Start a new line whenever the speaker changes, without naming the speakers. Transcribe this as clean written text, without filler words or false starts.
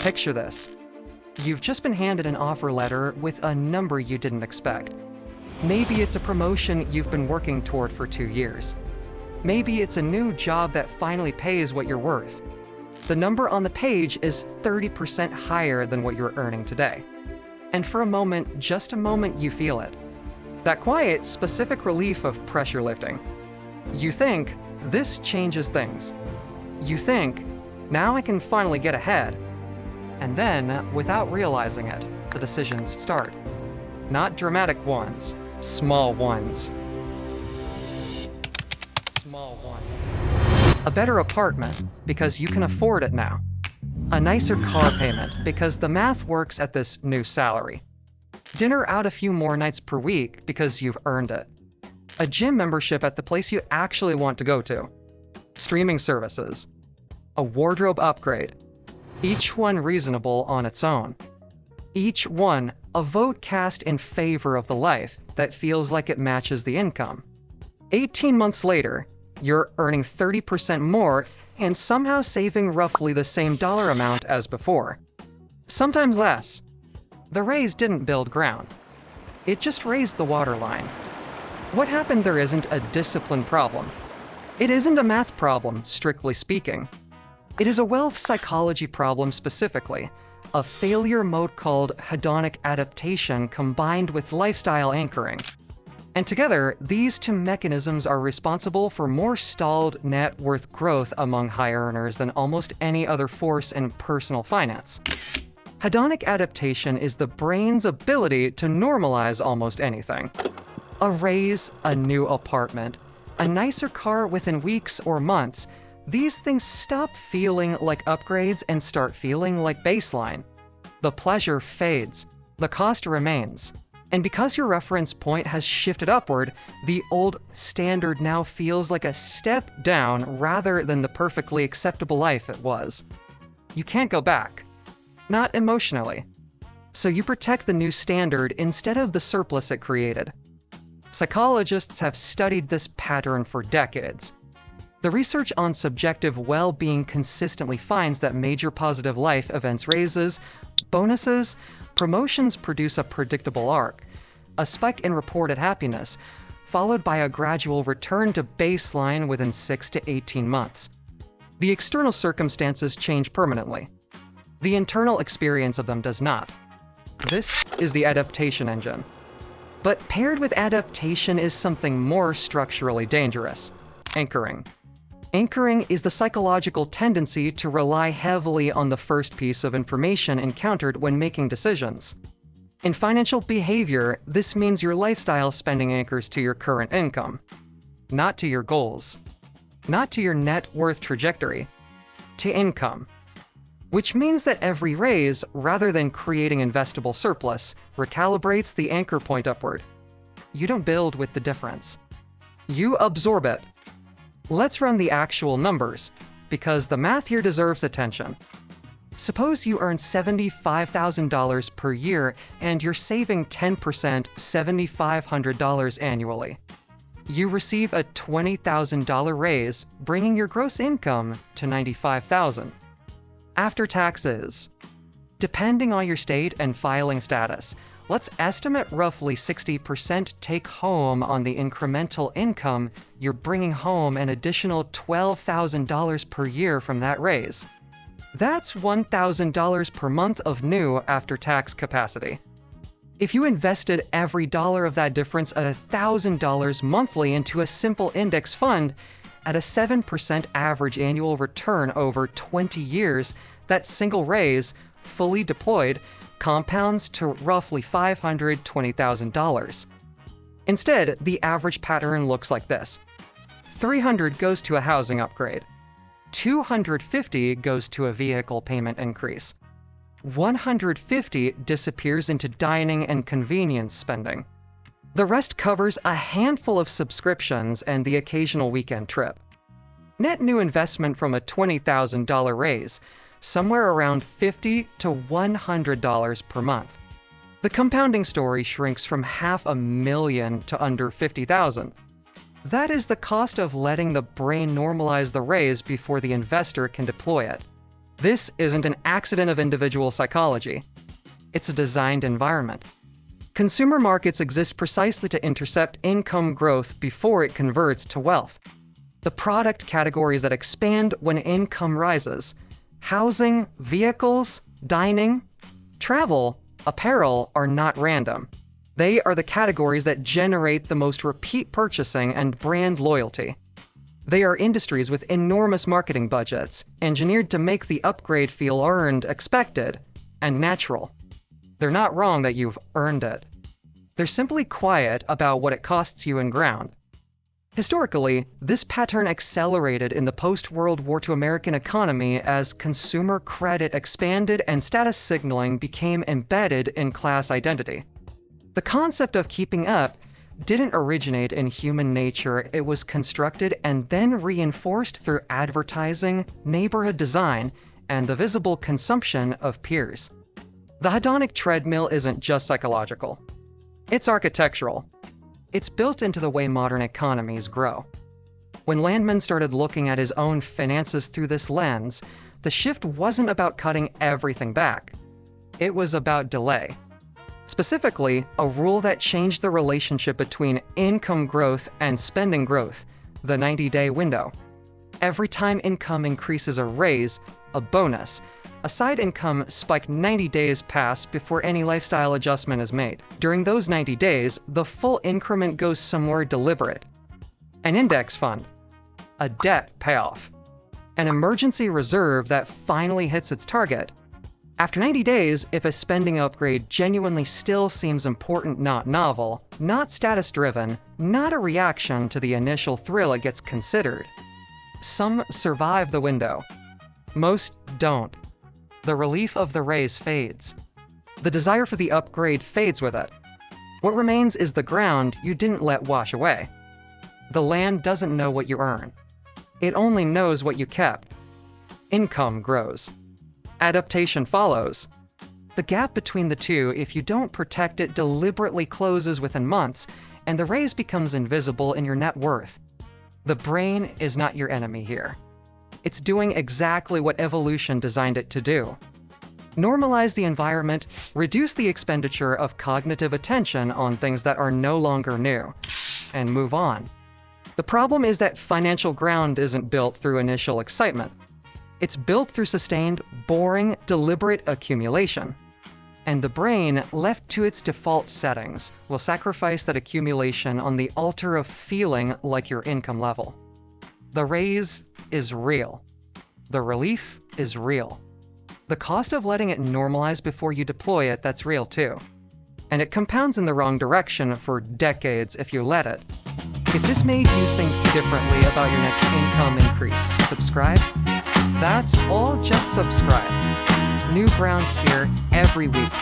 Picture this. You've just been handed an offer letter with a number you didn't expect. Maybe it's a promotion you've been working toward for 2 years. Maybe it's a new job that finally pays what you're worth. The number on the page is 30% higher than what you're earning today. And for a moment, just a moment, you feel it. That quiet, specific relief of pressure lifting. You think, this changes things. You think, now I can finally get ahead. And then, without realizing it, the decisions start. Not dramatic ones, small ones. Small ones. A better apartment, because you can afford it now. A nicer car payment, because the math works at this new salary. Dinner out a few more nights per week, because you've earned it. A gym membership at the place you actually want to go to. Streaming services. A wardrobe upgrade. Each one reasonable on its own. Each one a vote cast in favor of the life that feels like it matches the income. 18 months later, you're earning 30% more and somehow saving roughly the same dollar amount as before. Sometimes less. The raise didn't build ground. It just raised the waterline. What happened there isn't a discipline problem. It isn't a math problem, strictly speaking. It is a wealth psychology problem specifically, a failure mode called hedonic adaptation combined with lifestyle anchoring. And together, these two mechanisms are responsible for more stalled net worth growth among high earners than almost any other force in personal finance. Hedonic adaptation is the brain's ability to normalize almost anything. A raise, a new apartment, a nicer car within weeks or months. These things stop feeling like upgrades and start feeling like baseline. The pleasure fades, the cost remains. And because your reference point has shifted upward, the old standard now feels like a step down rather than the perfectly acceptable life it was. You can't go back. Not emotionally. So you protect the new standard instead of the surplus it created. Psychologists have studied this pattern for decades. The research on subjective well-being consistently finds that major positive life events, raises, bonuses, promotions produce a predictable arc, a spike in reported happiness, followed by a gradual return to baseline within 6 to 18 months. The external circumstances change permanently. The internal experience of them does not. This is the adaptation engine. But paired with adaptation is something more structurally dangerous: anchoring. Anchoring is the psychological tendency to rely heavily on the first piece of information encountered when making decisions. In financial behavior, this means your lifestyle spending anchors to your current income, not to your goals, not to your net worth trajectory, to income. Which means that every raise, rather than creating investable surplus, recalibrates the anchor point upward. You don't build with the difference. You absorb it. Let's run the actual numbers, because the math here deserves attention. Suppose you earn $75,000 per year and you're saving 10%, $7,500 annually. You receive a $20,000 raise, bringing your gross income to $95,000. After taxes, depending on your state and filing status, let's estimate roughly 60% take home on the incremental income. You're bringing home an additional $12,000 per year from that raise. That's $1,000 per month of new after-tax capacity. If you invested every dollar of that difference at $1,000 monthly into a simple index fund, at a 7% average annual return over 20 years, that single raise, fully deployed, compounds to roughly $520,000. Instead, the average pattern looks like this. $300 goes to a housing upgrade. $250 goes to a vehicle payment increase. $150 disappears into dining and convenience spending. The rest covers a handful of subscriptions and the occasional weekend trip. Net new investment from a $20,000 raise, somewhere around $50 to $100 per month. The compounding story shrinks from $500,000 to under $50,000. That is the cost of letting the brain normalize the raise before the investor can deploy it. This isn't an accident of individual psychology. It's a designed environment. Consumer markets exist precisely to intercept income growth before it converts to wealth. The product categories that expand when income rises: housing, vehicles, dining, travel, apparel are not random. They are the categories that generate the most repeat purchasing and brand loyalty. They are industries with enormous marketing budgets, engineered to make the upgrade feel earned, expected, and natural. They're not wrong that you've earned it. They're simply quiet about what it costs you in ground. Historically, this pattern accelerated in the post-World War II American economy as consumer credit expanded and status signaling became embedded in class identity. The concept of keeping up didn't originate in human nature. It was constructed and then reinforced through advertising, neighborhood design, and the visible consumption of peers. The hedonic treadmill isn't just psychological. It's architectural. It's built into the way modern economies grow. When Landman started looking at his own finances through this lens, the shift wasn't about cutting everything back. It was about delay. Specifically, a rule that changed the relationship between income growth and spending growth, the 90-day window. Every time income increases a raise, a bonus, a side income spike 90 days pass before any lifestyle adjustment is made. During those 90 days, the full increment goes somewhere deliberate. An index fund, a debt payoff, an emergency reserve that finally hits its target. After 90 days, if a spending upgrade genuinely still seems important, not novel, not status-driven, not a reaction to the initial thrill, it gets considered. Some survive the window. Most don't. The relief of the raise fades. The desire for the upgrade fades with it. What remains is the ground you didn't let wash away. The land doesn't know what you earn. It only knows what you kept. Income grows. Adaptation follows. The gap between the two, if you don't protect it, deliberately closes within months, and the raise becomes invisible in your net worth. The brain is not your enemy here. It's doing exactly what evolution designed it to do. Normalize the environment, reduce the expenditure of cognitive attention on things that are no longer new, and move on. The problem is that financial ground isn't built through initial excitement. It's built through sustained, boring, deliberate accumulation. And the brain, left to its default settings, will sacrifice that accumulation on the altar of feeling like your income level. The raise is real. The relief is real. The cost of letting it normalize before you deploy it, that's real too. And it compounds in the wrong direction for decades if you let it. If this made you think differently about your next income increase, subscribe. That's all, just subscribe. New ground here every week.